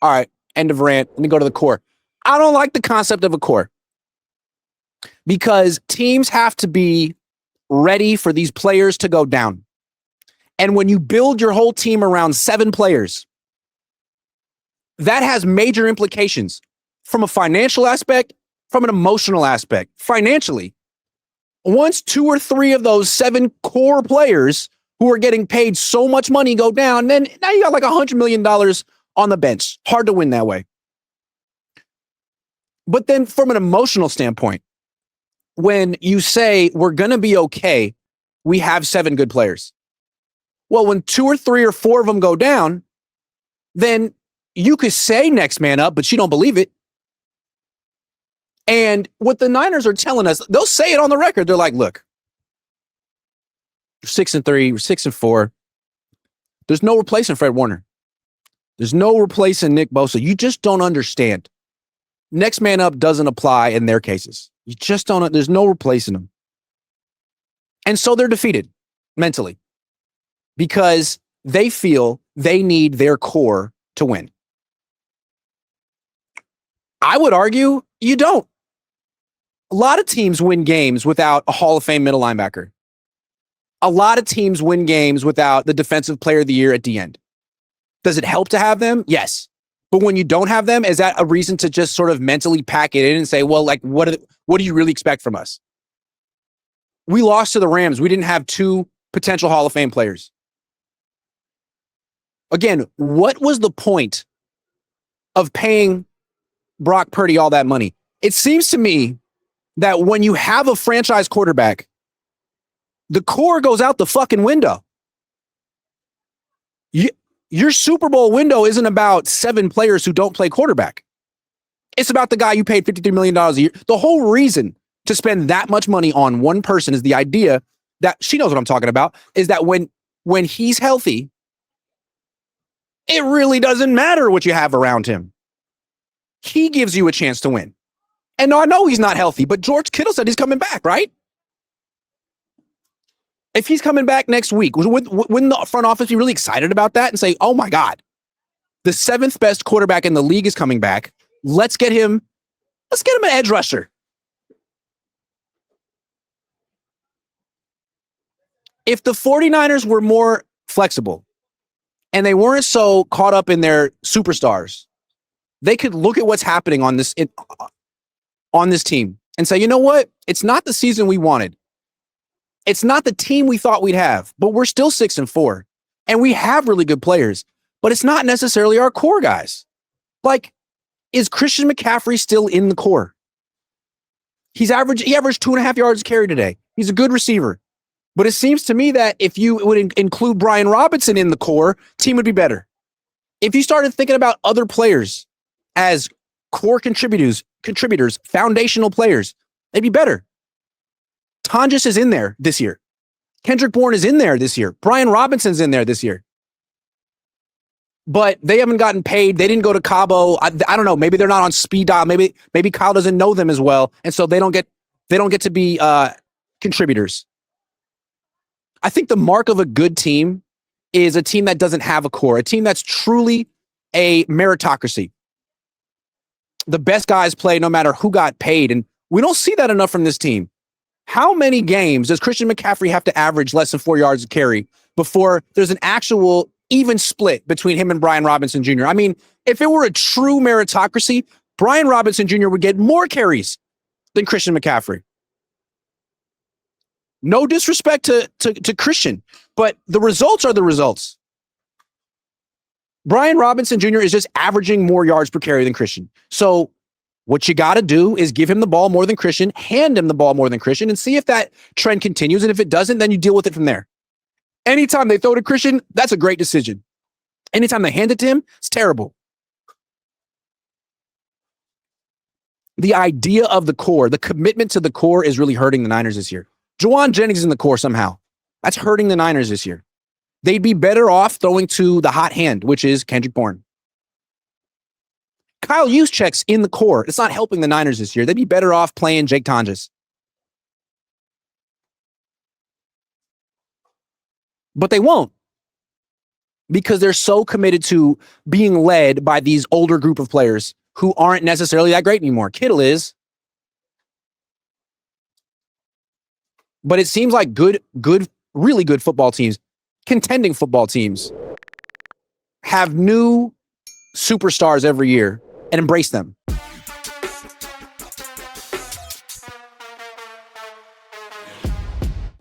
All right, end of rant. Let me go to the core. I don't like the concept of a core because teams have to be ready for these players to go down. And when you build your whole team around 7 players, that has major implications from a financial aspect, from an emotional aspect. Financially, once 2 or 3 of those 7 core players who are getting paid so much money go down, then now you got like $100 million on the bench. Hard to win that way. But then from an emotional standpoint, when you say we're going to be okay, we have 7 good players. Well, when 2 or 3 or 4 of them go down, then you could say next man up, but you don't believe it. And what the Niners are telling us, they'll say it on the record. They're like, look, we're 6-3, we're 6-4. There's no replacing Fred Warner. There's no replacing Nick Bosa. You just don't understand. Next man up doesn't apply in their cases. You just don't, there's no replacing them. And so they're defeated mentally because they feel they need their core to win. I would argue you don't. A lot of teams win games without a Hall of Fame middle linebacker. A lot of teams win games without the defensive player of the year at the end. Does it help to have them? Yes. But when you don't have them, is that a reason to just sort of mentally pack it in and say, well, like, what do you really expect from us? We lost to the Rams. We didn't have 2 potential Hall of Fame players. Again, what was the point of paying Brock Purdy all that money? It seems to me that when you have a franchise quarterback, the core goes out the fucking window. Your Super Bowl window isn't about 7 players who don't play quarterback. It's about the guy you paid $53 million a year. The whole reason to spend that much money on one person is the idea that, she knows what I'm talking about, is that when he's healthy, it really doesn't matter what you have around him. He gives you a chance to win. And I know he's not healthy, but George Kittle said he's coming back, right? If he's coming back next week, wouldn't the front office be really excited about that and say, oh my God, the 7th best quarterback in the league is coming back. Let's get him an edge rusher. If the 49ers were more flexible and they weren't so caught up in their superstars, they could look at what's happening on this team and say, you know what? It's not the season we wanted. It's not the team we thought we'd have, but we're still 6-4. And we have really good players, but it's not necessarily our core guys. Like, is Christian McCaffrey still in the core? He averaged 2.5 yards carry today. He's a good receiver. But it seems to me that if you would include Brian Robinson in the core, team would be better. If you started thinking about other players as core contributors, foundational players, they'd be better. Tonjes is in there this year. Kendrick Bourne is in there this year. Brian Robinson's in there this year. But they haven't gotten paid. They didn't go to Cabo. I don't know. Maybe they're not on speed dial. Maybe Kyle doesn't know them as well, and so they don't get to be contributors. I think the mark of a good team is a team that doesn't have a core, a team that's truly a meritocracy. The best guys play no matter who got paid, and we don't see that enough from this team. How many games does Christian McCaffrey have to average less than 4 yards of carry before there's an actual even split between him and Brian Robinson Jr.? I mean, if it were a true meritocracy, Brian Robinson Jr. would get more carries than Christian McCaffrey. No disrespect to Christian, but the results are the results. Brian Robinson Jr. is just averaging more yards per carry than Christian. So what you got to do is give him the ball more than Christian, hand him the ball more than Christian, and see if that trend continues. And if it doesn't, then you deal with it from there. Anytime they throw to Christian, that's a great decision. Anytime they hand it to him, it's terrible. The idea of the core, the commitment to the core is really hurting the Niners this year. Juwan Jennings is in the core somehow. That's hurting the Niners this year. They'd be better off throwing to the hot hand, which is Kendrick Bourne. Kyle Juszczyk's in the core. It's not helping the Niners this year. They'd be better off playing Jake Tonjes. But they won't. because they're so committed to being led by these older group of players who aren't necessarily that great anymore. Kittle is. But it seems like really good football teams, contending football teams, have new superstars every year and embrace them.